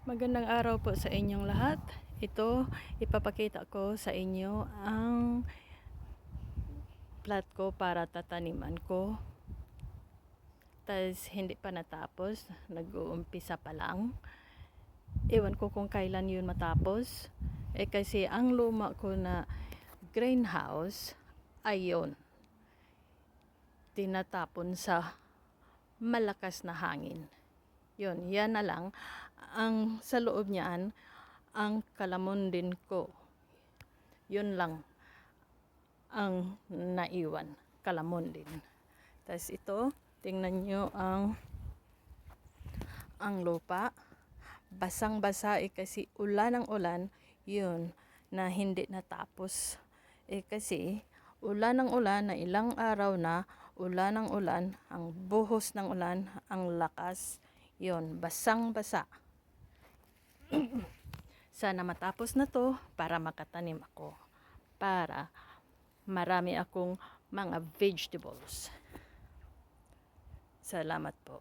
Magandang araw po sa inyong lahat. Ito, ipapakita ko sa inyo ang plot ko para tataniman ko. Tas hindi pa natapos, nag-uumpisa pa lang. Ewan ko kung kailan yun matapos. Kasi ang luma ko na greenhouse, ayun, tinatapon sa malakas na hangin. Yun, yan na lang. Ang sa loob niyan, ang kalamundin ko. Yun lang ang naiwan, kalamundin. Tapos ito, tingnan nyo ang lupa. Basang-basa kasi ulan ng ulan, yun, na hindi natapos. Kasi ulan ng ulan na ilang araw na, ulan ng ulan, ang buhos ng ulan, ang lakas, yun, basang-basa. Sana matapos na to para makatanim ako. Para marami akong mga vegetables. Salamat po.